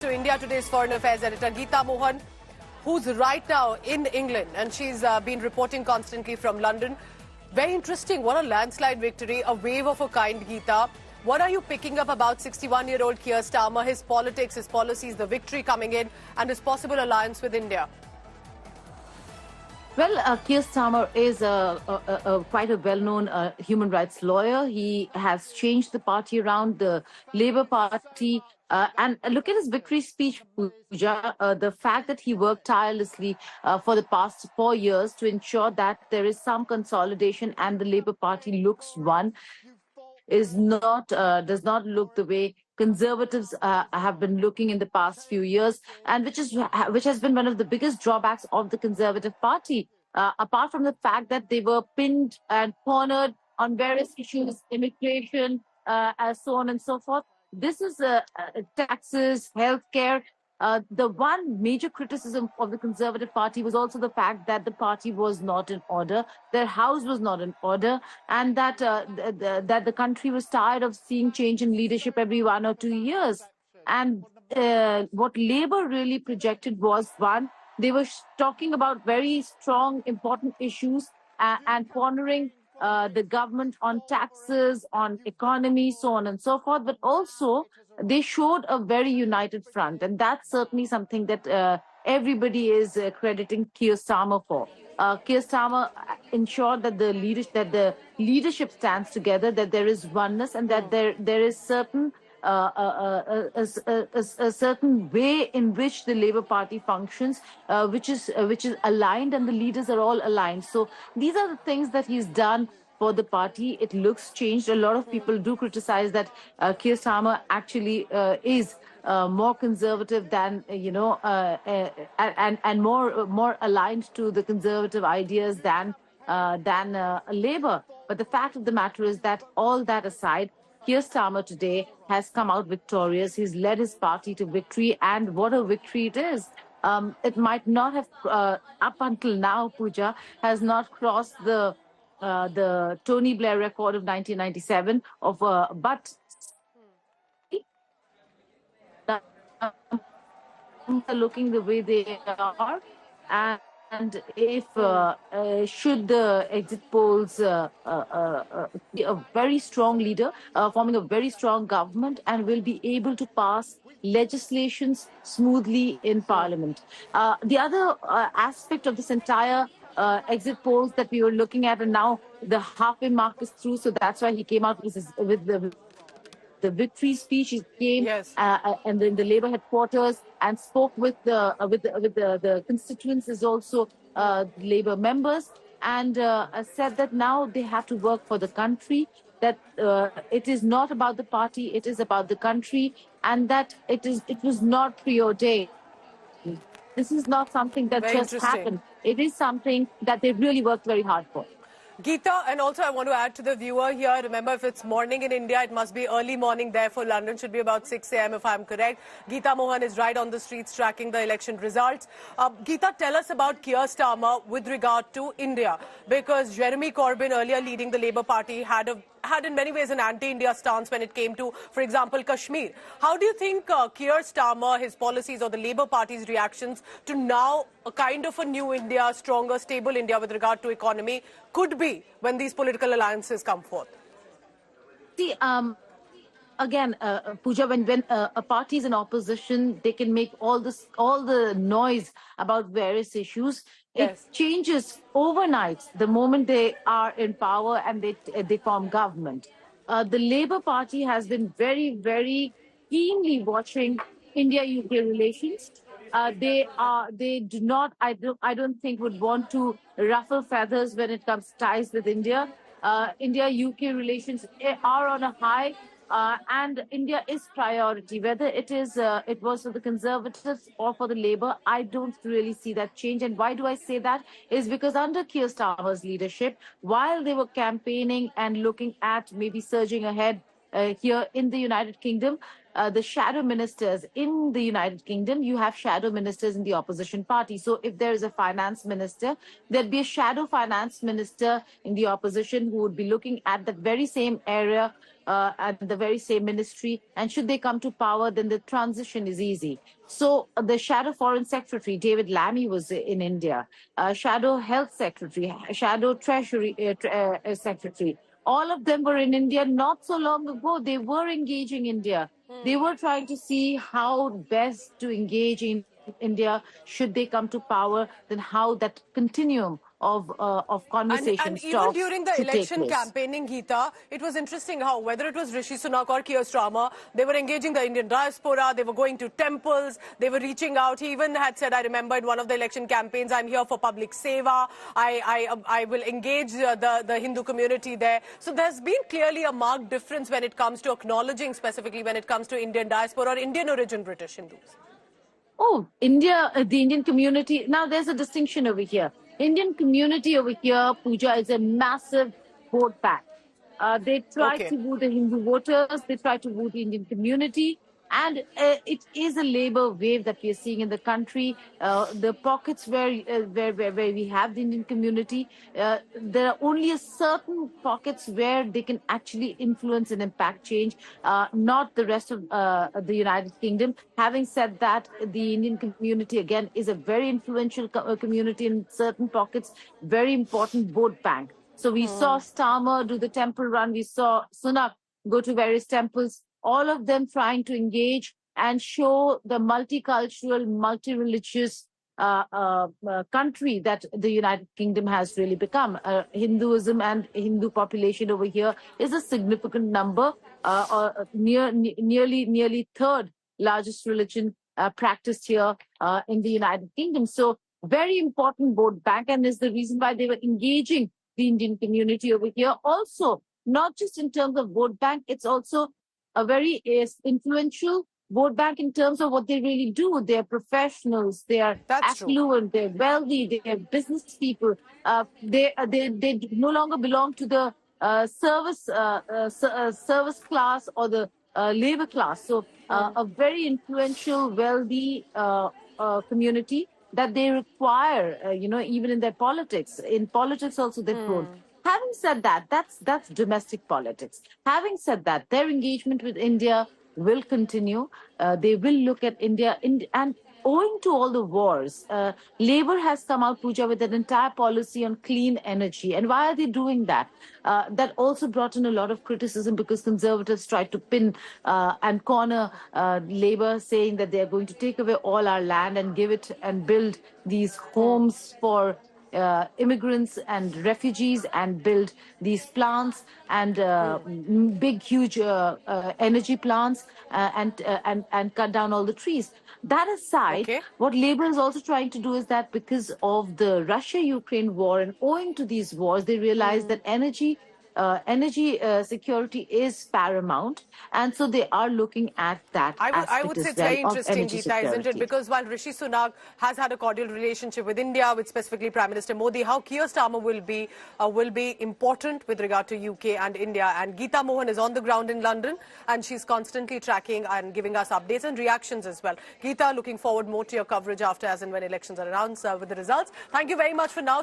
To India Today's Foreign Affairs editor Geeta Mohan, who's right now in England, and she's been reporting constantly from London. Very interesting. What a landslide victory, a wave of a kind, Geeta. What are you picking up about 61-year-old Keir Starmer, his politics, his policies, the victory coming in, and his possible alliance with India? Well, Keir Starmer is quite a well-known human rights lawyer. He has changed the party around, the Labour Party. And look at his victory speech, Pooja. The fact that he worked tirelessly for the past 4 years to ensure that there is some consolidation and the Labour Party looks one is not does not look the way Conservatives have been looking in the past few years, and which has been one of the biggest drawbacks of the Conservative Party. Apart from the fact that they were pinned and cornered on various issues, immigration, so on and so forth. This is taxes, healthcare. The one major criticism of the Conservative Party was also the fact that the party was not in order, their house was not in order, and that that the country was tired of seeing change in leadership every 1 or 2 years. And what Labour really projected was, one, they were talking about very strong, important issues and cornering the government on taxes, on economy, so on and so forth, but also they showed a very united front, and that's certainly something that everybody is crediting Keir Starmer for. Keir Starmer ensured that the leadership stands together, that there is oneness, and that there is certain a certain way in which the Labour Party functions, which is aligned, and the leaders are all aligned. So these are the things that he's done for the party. It looks changed. A lot of people do criticize that Keir Starmer actually is more conservative than and more aligned to the conservative ideas than Labour. But the fact of the matter is that all that aside, Keir Starmer today has come out victorious. He's led his party to victory, and what a victory it is. It might not have, up until now, Pooja, has not crossed the Tony Blair record of 1997, but looking the way they are, and if should the exit polls be a very strong leader, forming a very strong government, and will be able to pass legislations smoothly in Parliament. The other aspect of this entire exit polls that we were looking at, and now the halfway mark is through, so that's why he came out with the victory speech. He came and in the Labour headquarters and spoke with the constituents, as also Labour members, and said that now they have to work for the country, that it is not about the party, it is about the country, and that it was not preordained. This is not something that just happened. It is something that they really worked very hard for. Geeta, and also I want to add to the viewer here, remember, if it's morning in India, it must be early morning there for London, should be about 6 a.m. if I'm correct. Geeta Mohan is right on the streets tracking the election results. Geeta, tell us about Keir Starmer with regard to India, because Jeremy Corbyn, earlier leading the Labour Party, had in many ways an anti-India stance when it came to, for example, Kashmir. How do you think Keir Starmer, his policies, or the Labour Party's reactions to now a kind of a new India, stronger, stable India with regard to economy could be when these political alliances come forth? See, again, Pooja, when a party is in opposition, they can make all the noise about various issues. It changes overnight the moment they are in power and they form government. The Labour Party has been very, very keenly watching India-UK relations. They do not, I don't think, would want to ruffle feathers when it comes to ties with India. India-UK relations are on a high. And India is priority. Whether it was for the Conservatives or for the Labour, I don't really see that change. And why do I say that? Is because under Keir Starmer's leadership, while they were campaigning and looking at maybe surging ahead here in the United Kingdom, the shadow ministers in the United Kingdom, you have shadow ministers in the opposition party. So if there is a finance minister, there'd be a shadow finance minister in the opposition who would be looking at that very same area at the very same ministry. And should they come to power, then the transition is easy. So the shadow foreign secretary, David Lammy, was in India, shadow health secretary, shadow treasury secretary. All of them were in India not so long ago. They were engaging India. They were trying to see how best to engage in India should they come to power, then how that continuum of conversations, And even talks during the should take election place. campaigning, Geeta, it was interesting how whether it was Rishi Sunak or Keir Starmer, they were engaging the Indian diaspora, they were going to temples, they were reaching out. He even had said, I remember in one of the election campaigns, I'm here for public seva, I will engage the Hindu community there. So there's been clearly a marked difference when it comes to acknowledging, specifically when it comes to Indian diaspora or Indian origin British Hindus. Oh, India, the Indian community. Now, there's a distinction over here. Indian community over here, Pooja, is a massive vote bank. They try Okay. to woo the Hindu voters. They try to woo the Indian community. And it is a labor wave that we are seeing in the country. The pockets where we have the Indian community, there are only a certain pockets where they can actually influence and impact change, not the rest of the United Kingdom. Having said that, the Indian community, again, is a very influential community in certain pockets, very important vote bank. So we saw Starmer do the temple run. We saw Sunak go to various temples, all of them trying to engage and show the multicultural, multi-religious country that the United Kingdom has really become. Hinduism and Hindu population over here is a significant number, nearly third largest religion practiced here in the United Kingdom. So very important vote bank, and is the reason why they were engaging the Indian community over here. Also, not just in terms of vote bank, it's also a very influential vote bank in terms of what they really do. They're professionals, they are affluent, they're wealthy, they're business people. They no longer belong to the service class or the labor class. So a very influential, wealthy community that they require, even in their politics. In politics also they've grown. Having said that, that's domestic politics. Having said that, their engagement with India will continue. They will look at India, and owing to all the wars, Labour has come out, Pooja, with an entire policy on clean energy. And why are they doing that? That also brought in a lot of criticism because Conservatives tried to pin and corner Labour, saying that they are going to take away all our land and give it and build these homes for immigrants and refugees and build these plants and big, huge energy plants and cut down all the trees. That aside, what Labour is also trying to do is that because of the Russia-Ukraine war and owing to these wars, they realize that energy security is paramount, and so they are looking at that I would say it's very interesting, Geeta, isn't it? Because while Rishi Sunak has had a cordial relationship with India, with specifically Prime Minister Modi, how Keir Starmer will be important with regard to UK and India. And Geeta Mohan is on the ground in London, and she's constantly tracking and giving us updates and reactions as well. Geeta, looking forward more to your coverage after as and when elections are announced with the results. Thank you very much for now.